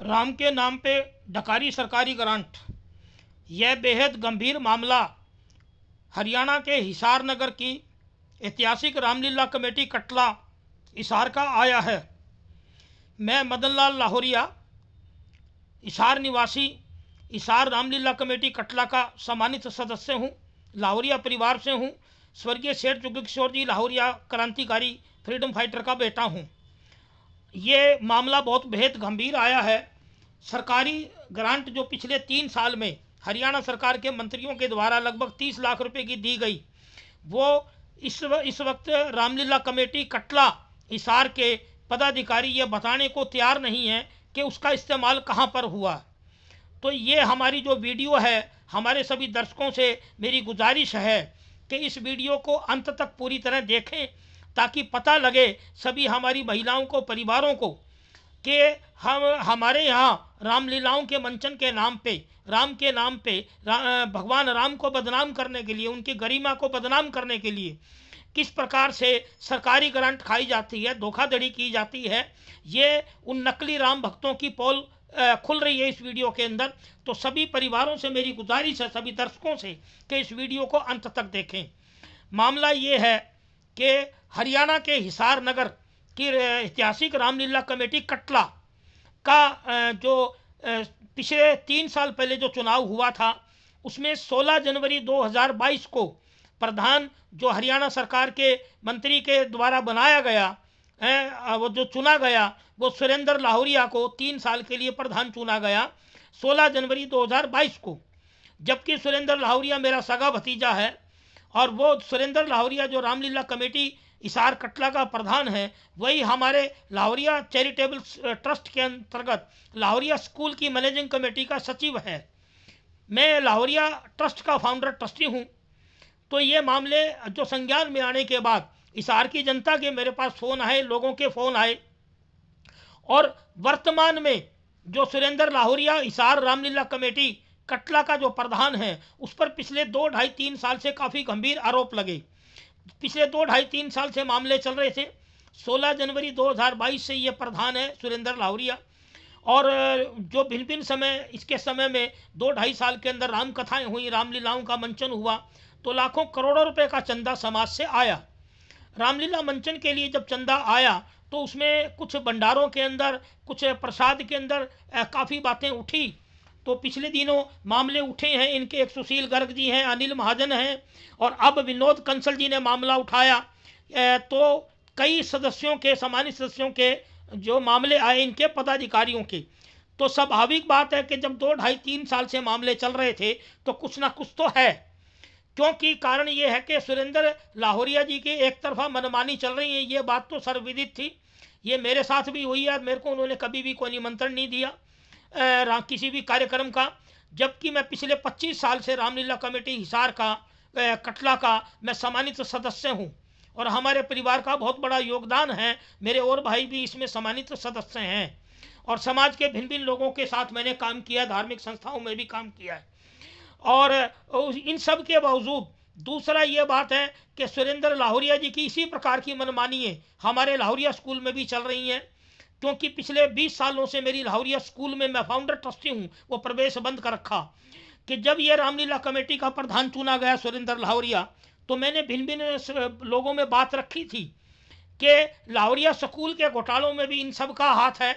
राम के नाम पे डकारी सरकारी ग्रांट, यह बेहद गंभीर मामला हरियाणा के हिसार नगर की ऐतिहासिक रामलीला कमेटी कटला हिसार का आया है। मैं मदन लाल लाहौरिया, हिसार निवासी, हिसार रामलीला कमेटी कटला का सम्मानित सदस्य हूँ। लाहौरिया परिवार से हूँ। स्वर्गीय सेठ जुगल किशोर जी लाहौरिया क्रांतिकारी फ्रीडम फाइटर का बेटा हूँ। ये मामला बहुत बेहद गंभीर आया है। सरकारी ग्रांट जो पिछले 3 साल में हरियाणा सरकार के मंत्रियों के द्वारा लगभग 30 लाख रुपए की दी गई, वो इस वक्त रामलीला कमेटी कटला हिसार के पदाधिकारी ये बताने को तैयार नहीं है कि उसका इस्तेमाल कहाँ पर हुआ। तो ये हमारी जो वीडियो है, हमारे सभी दर्शकों से मेरी गुजारिश है कि इस वीडियो को अंत तक पूरी तरह देखें, ताकि पता लगे सभी हमारी महिलाओं को, परिवारों को, कि हमारे यहाँ रामलीलाओं के मंचन के नाम पे, राम के नाम पे, भगवान राम को बदनाम करने के लिए, उनकी गरिमा को बदनाम करने के लिए किस प्रकार से सरकारी ग्रांट खाई जाती है, धोखाधड़ी की जाती है। ये उन नकली राम भक्तों की पोल खुल रही है इस वीडियो के अंदर। तो सभी परिवारों से मेरी गुजारिश है, सभी दर्शकों से, कि इस वीडियो को अंत तक देखें। मामला ये है कि हरियाणा के हिसार नगर की ऐतिहासिक रामलीला कमेटी कटला का जो पिछले 3 साल पहले जो चुनाव हुआ था, उसमें 16 जनवरी 2022 को प्रधान जो हरियाणा सरकार के मंत्री के द्वारा बनाया गया, वो जो चुना गया, वो सुरेंद्र लाहौरिया को 3 साल के लिए प्रधान चुना गया 16 जनवरी 2022 को। जबकि सुरेंद्र लाहौरिया मेरा सगा भतीजा है, और वो सुरेंद्र लाहौरिया जो रामलीला कमेटी हिसार कटला का प्रधान है, वही हमारे लाहौरिया चैरिटेबल ट्रस्ट के अंतर्गत लाहौरिया स्कूल की मैनेजिंग कमेटी का सचिव है। मैं लाहौरिया ट्रस्ट का फाउंडर ट्रस्टी हूँ। तो ये मामले जो संज्ञान में आने के बाद हिसार की जनता के मेरे पास फ़ोन आए, लोगों के फ़ोन आए, और वर्तमान में जो सुरेंद्र लाहौरिया हिसार रामलीला कमेटी कटला का जो प्रधान है, उस पर पिछले 2, 2.5, 3 साल से काफ़ी गंभीर आरोप लगे। पिछले 2, 2.5, 3 साल से मामले चल रहे थे। 16 जनवरी 2022 से ये प्रधान है सुरेंद्र लाहौरिया, और जो भिन्न भिन्न समय, इसके समय में 2, 2.5 साल के अंदर राम कथाएँ हुई, रामलीलाओं का मंचन हुआ, तो लाखों करोड़ों रुपए का चंदा समाज से आया। रामलीला मंचन के लिए जब चंदा आया, तो उसमें कुछ भंडारों के अंदर, कुछ प्रसाद के अंदर काफ़ी बातें उठी। तो पिछले दिनों मामले उठे हैं इनके, एक सुशील गर्ग जी हैं, अनिल महाजन हैं, और अब विनोद कंसल जी ने मामला उठाया। तो कई सदस्यों के, सम्मानित सदस्यों के जो मामले आए इनके पदाधिकारियों के। तो स्वाभाविक बात है कि जब 2, 2.5, 3 साल से मामले चल रहे थे, तो कुछ ना कुछ तो है। क्योंकि कारण ये है कि सुरेंद्र लाहौरिया जी की एक तरफा मनमानी चल रही है, ये बात तो सर्वविदित थी। ये मेरे साथ भी हुई है। मेरे को उन्होंने कभी भी कोई निमंत्रण नहीं दिया किसी भी कार्यक्रम का। जबकि मैं पिछले 25 साल से रामलीला कमेटी हिसार का, कटला का मैं सम्मानित सदस्य हूँ, और हमारे परिवार का बहुत बड़ा योगदान है। मेरे और भाई भी इसमें सम्मानित सदस्य हैं, और समाज के भिन्न भिन्न लोगों के साथ मैंने काम किया, धार्मिक संस्थाओं में भी काम किया है। और इन सब के बावजूद दूसरा ये बात है कि सुरेंद्र लाहौरिया जी की इसी प्रकार की मनमानी हमारे लाहौरिया स्कूल में भी चल रही हैं। क्योंकि पिछले 20 सालों से मेरी लाहौरिया स्कूल में, मैं फाउंडर ट्रस्टी हूँ, वो प्रवेश बंद कर रखा। कि जब ये रामलीला कमेटी का प्रधान चुना गया सुरेंद्र लाहौरिया, तो मैंने भिन्न भिन्न लोगों में बात रखी थी कि लाहौरिया स्कूल के घोटालों में भी इन सब का हाथ है,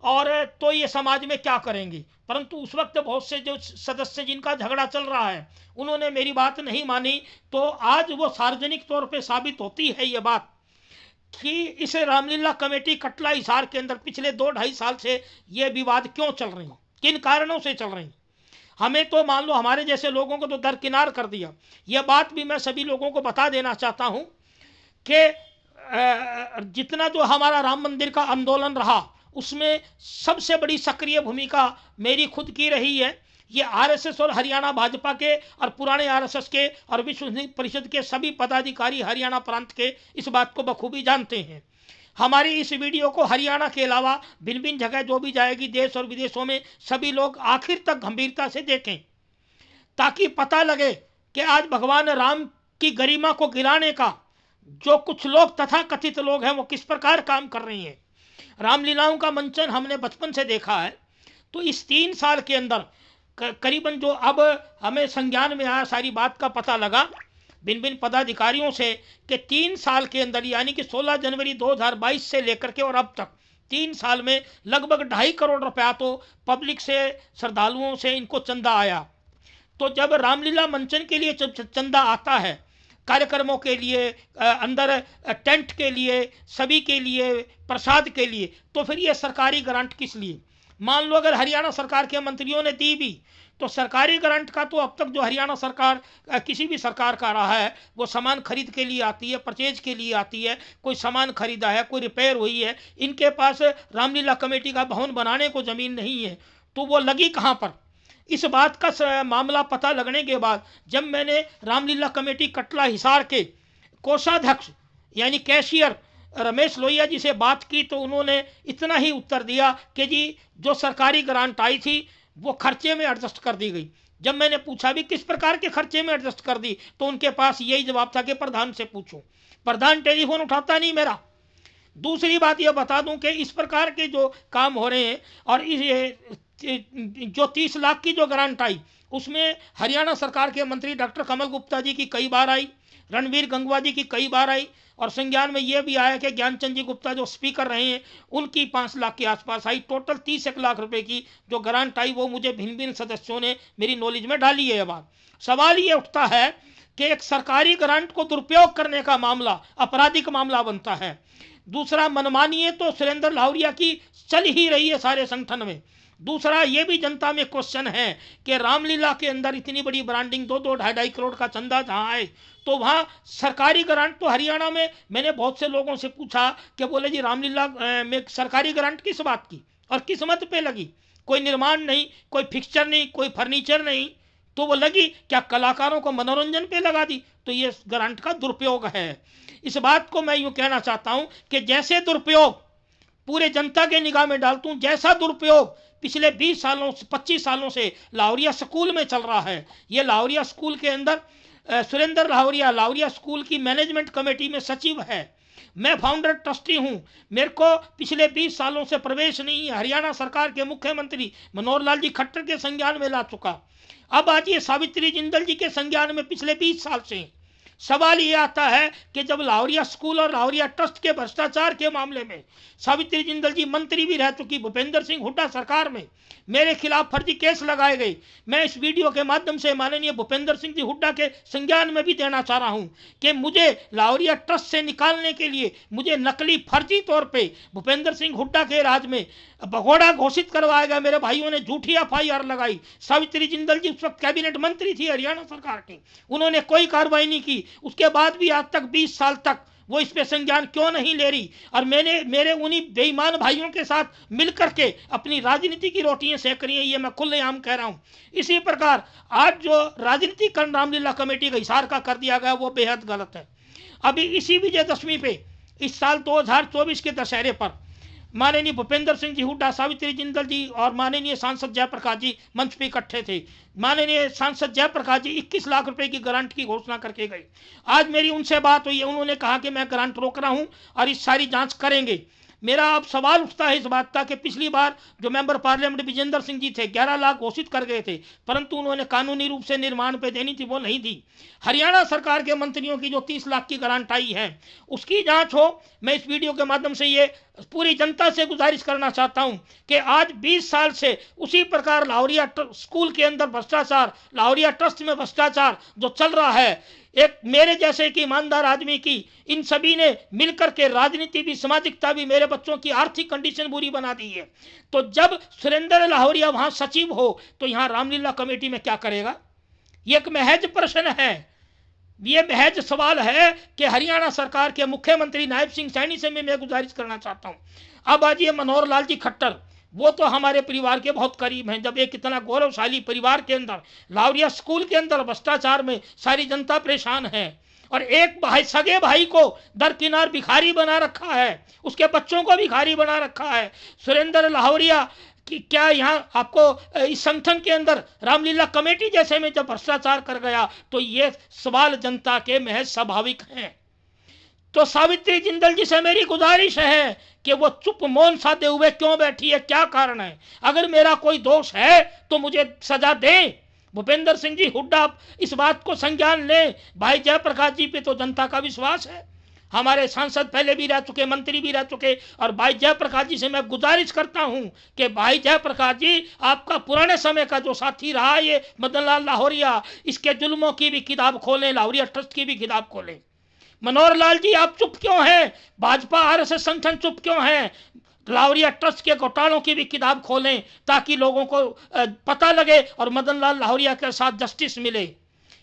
और तो ये समाज में क्या करेंगे। परंतु उस वक्त बहुत से जो सदस्य जिनका झगड़ा चल रहा है, उन्होंने मेरी बात नहीं मानी। तो आज वो सार्वजनिक तौर पे साबित होती है ये बात कि इस रामलीला कमेटी कटला हिसार के अंदर पिछले 2, 2.5 साल से ये विवाद क्यों चल रहे हैं, किन कारणों से चल रहे हैं। हमें तो मान लो हमारे जैसे लोगों को तो दरकिनार कर दिया। यह बात भी मैं सभी लोगों को बता देना चाहता हूँ कि जितना जो हमारा राम मंदिर का आंदोलन रहा, उसमें सबसे बड़ी सक्रिय भूमिका मेरी खुद की रही है। ये आरएसएस और हरियाणा भाजपा के, और पुराने आरएसएस के, और विश्व हिंदू परिषद के सभी पदाधिकारी हरियाणा प्रांत के इस बात को बखूबी जानते हैं। हमारी इस वीडियो को हरियाणा के अलावा भिन्न भिन्न जगह जो भी जाएगी, देश और विदेशों में, सभी लोग आखिर तक गंभीरता से देखें, ताकि पता लगे कि आज भगवान राम की गरिमा को गिराने का जो कुछ लोग, तथा कथित लोग हैं, वो किस प्रकार काम कर रही हैं। रामलीलाओं का मंचन हमने बचपन से देखा है। तो इस 3 साल के अंदर करीबन जो अब हमें संज्ञान में आया, सारी बात का पता लगा भिन्न भिन्न पदाधिकारियों से कि 3 साल के अंदर यानी कि 16 जनवरी 2022 से लेकर के और अब तक 3 साल में लगभग 2.5 करोड़ रुपया तो पब्लिक से, श्रद्धालुओं से इनको चंदा आया। तो जब रामलीला मंचन के लिए चंदा आता है, कार्यक्रमों के लिए, अंदर टेंट के लिए, सभी के लिए, प्रसाद के लिए, तो फिर ये सरकारी ग्रांट किस लिए? मान लो अगर हरियाणा सरकार के मंत्रियों ने दी भी, तो सरकारी ग्रांट का तो अब तक जो हरियाणा सरकार किसी भी सरकार का रहा है वो सामान खरीद के लिए आती है, परचेज के लिए आती है, कोई सामान खरीदा है, कोई रिपेयर हुई है, इनके पास रामलीला कमेटी का भवन बनाने को ज़मीन नहीं है, तो वो लगी कहाँ पर? इस बात का मामला पता लगने के बाद जब मैंने रामलीला कमेटी कटला हिसार के कोषाध्यक्ष यानी कैशियर रमेश लोहिया जी से बात की, तो उन्होंने इतना ही उत्तर दिया कि जी जो सरकारी ग्रांट आई थी वो खर्चे में एडजस्ट कर दी गई। जब मैंने पूछा भी किस प्रकार के खर्चे में एडजस्ट कर दी, तो उनके पास यही जवाब था कि प्रधान से पूछो। प्रधान टेलीफोन उठाता नहीं मेरा। दूसरी बात यह बता दूं कि इस प्रकार के जो काम हो रहे हैं और जो 30 लाख की जो ग्रांट आई उसमें हरियाणा सरकार के मंत्री डॉक्टर कमल गुप्ता जी की कई बार आई, रणवीर गंगवा जी की कई बार आई, और संज्ञान में यह भी आया कि ज्ञानचंद जी गुप्ता जो स्पीकर रहे हैं उनकी 5 लाख के आसपास आई। टोटल 30 लाख रुपए की जो ग्रांट आई वो मुझे भिन्न भिन्न सदस्यों ने मेरी नॉलेज में डाली है। बात सवाल ये उठता है कि एक सरकारी ग्रांट को दुरुपयोग करने का मामला आपराधिक मामला बनता है। दूसरा, मनमानी है तो सुरेंद्र लाहौरिया की चल ही रही है सारे संगठन में। दूसरा ये भी जनता में क्वेश्चन है कि रामलीला के अंदर इतनी बड़ी ब्रांडिंग 2-2, 2.5 करोड़ का चंदा जहाँ आए, तो वहाँ सरकारी ग्रांट तो हरियाणा में मैंने बहुत से लोगों से पूछा कि बोले जी रामलीला में सरकारी ग्रांट किस बात की और किस मत पे लगी? कोई निर्माण नहीं, कोई फिक्सचर नहीं, कोई फर्नीचर नहीं, तो वो लगी क्या कलाकारों को मनोरंजन पे लगा दी? तो ये ग्रांट का दुरुपयोग है। इस बात को मैं यूँ कहना चाहता हूँ कि जैसे दुरुपयोग पूरे जनता के निगाह में डालता हूँ, जैसा दुरुपयोग पिछले 20 सालों 25 सालों से लाहौरिया स्कूल में चल रहा है। ये लाहौरिया स्कूल के अंदर सुरेंद्र लाहौरिया स्कूल की मैनेजमेंट कमेटी में सचिव है। मैं फाउंडर ट्रस्टी हूँ। मेरे को पिछले 20 सालों से प्रवेश नहीं है। हरियाणा सरकार के मुख्यमंत्री मनोहर लाल जी खट्टर के संज्ञान में ला चुका। अब आज ये सावित्री जिंदल जी के संज्ञान में पिछले 20 साल से। सवाल ये आता है कि जब लाहौरिया स्कूल और लाहौरिया ट्रस्ट के भ्रष्टाचार के मामले में सावित्री जिंदल जी मंत्री भी रह चुकी, भूपेंद्र सिंह हुड्डा सरकार में मेरे खिलाफ फर्जी केस लगाए गए। मैं इस वीडियो के माध्यम से माननीय भूपेंद्र सिंह जी हुड्डा के संज्ञान में भी देना चाह रहा हूं कि मुझे लाहौरिया ट्रस्ट से निकालने के लिए मुझे नकली फर्जी तौर पे भूपेंद्र सिंह हुड्डा के राज में भगोड़ा घोषित करवाया गया। मेरे भाइयों ने झूठी FIR लगाई। सावित्री जिंदल जी उस वक्त कैबिनेट मंत्री थी हरियाणा सरकार की, उन्होंने कोई कार्रवाई नहीं की। उसके बाद भी आज तक 20 साल तक वो इस पे संज्ञान क्यों नहीं ले रही? और मैंने मेरे उन्हीं बेईमान भाइयों के साथ मिलकर के अपनी राजनीति की रोटियां सेक रही हैं, ये मैं खुलेआम कह रहा हूं। इसी प्रकार आज जो राजनीतिकरण रामलीला कमेटी का हिसार का कर दिया गया वो बेहद गलत है। अभी इसी विजयदशमी पे इस साल 2024 के दशहरे पर माननीय भूपेंद्र सिंह जी हुड्डा, सावित्री जिंदल जी और माननीय सांसद जयप्रकाश जी मंच पे इकट्ठे थे। माननीय सांसद जयप्रकाश जी 21 लाख रुपए की ग्रांट की घोषणा करके गए। आज मेरी उनसे बात हुई है, उन्होंने कहा कि मैं ग्रांट रोक रहा हूं और इस सारी जांच करेंगे। मेरा अब सवाल उठता है इस बात का कि पिछली बार जो मेंबर पार्लियामेंट विजेंद्र सिंह जी थे 11 लाख घोषित कर गए थे, परंतु उन्होंने कानूनी रूप से निर्माण पे देनी थी, वो नहीं दी। हरियाणा सरकार के मंत्रियों की जो 30 लाख की ग्रांट आई है उसकी जांच हो। मैं इस वीडियो के माध्यम से ये पूरी जनता से गुजारिश करना चाहता हूं कि आज 20 साल से उसी प्रकार लाहौरिया स्कूल के अंदर भ्रष्टाचार, लाहौरिया ट्रस्ट में भ्रष्टाचार जो चल रहा है, एक मेरे जैसे कि ईमानदार आदमी की इन सभी ने मिलकर के राजनीति भी, सामाजिकता भी, मेरे बच्चों की आर्थिक कंडीशन बुरी बना दी है। तो जब सुरेंद्र लाहौरिया वहां सचिव हो तो यहां रामलीला कमेटी में क्या करेगा? ये एक महज प्रश्न है, ये महज सवाल है कि हरियाणा सरकार के मुख्यमंत्री नायब सिंह सैनी से मैं गुजारिश करना चाहता हूं। अब आज ये मनोहर लाल जी खट्टर, वो तो हमारे परिवार के बहुत करीब हैं। जब एक इतना गौरवशाली परिवार के अंदर लाहौरिया स्कूल के अंदर भ्रष्टाचार में सारी जनता परेशान है और एक भाई, सगे भाई को दरकिनार भिखारी बना रखा है, उसके बच्चों को भिखारी बना रखा है। सुरेंद्र लाहौरिया कि क्या यहाँ आपको इस संगठन के अंदर रामलीला कमेटी जैसे में जब भ्रष्टाचार कर गया तो ये सवाल जनता के महज स्वाभाविक हैं। तो सावित्री जिंदल जी से मेरी गुजारिश है कि वो चुप मौन साधे हुए क्यों बैठी है, क्या कारण है? अगर मेरा कोई दोष है तो मुझे सजा दें। भूपेंद्र सिंह जी हुड्डा इस बात को संज्ञान लें। भाई जयप्रकाश जी पे तो जनता का विश्वास है, हमारे सांसद पहले भी रह चुके, मंत्री भी रह चुके, और भाई जयप्रकाश जी से मैं गुजारिश करता हूं कि भाई जयप्रकाश जी, आपका पुराने समय का जो साथी रहा ये मदन लाल लाहौरिया, इसके जुल्मों की भी किताब खोलें, लाहौरिया ट्रस्ट की भी किताब खोलें। मनोहर लाल जी आप चुप क्यों हैं? भाजपा आरएसएस संगठन चुप क्यों हैं? लाहौरिया ट्रस्ट के घोटालों की भी किताब खोलें ताकि लोगों को पता लगे और मदन लाल लाहौरिया के साथ जस्टिस मिले।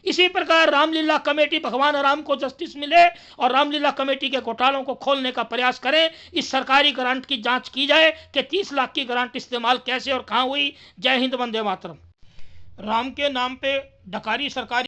इसी प्रकार रामलीला कमेटी, भगवान राम को जस्टिस मिले और रामलीला कमेटी के घोटालों को खोलने का प्रयास करें। इस सरकारी ग्रांट की जांच की जाए कि 30 लाख की ग्रांट इस्तेमाल कैसे और कहां हुई। जय हिंद, वंदे मातरम। राम के नाम पे डकारी सरकारी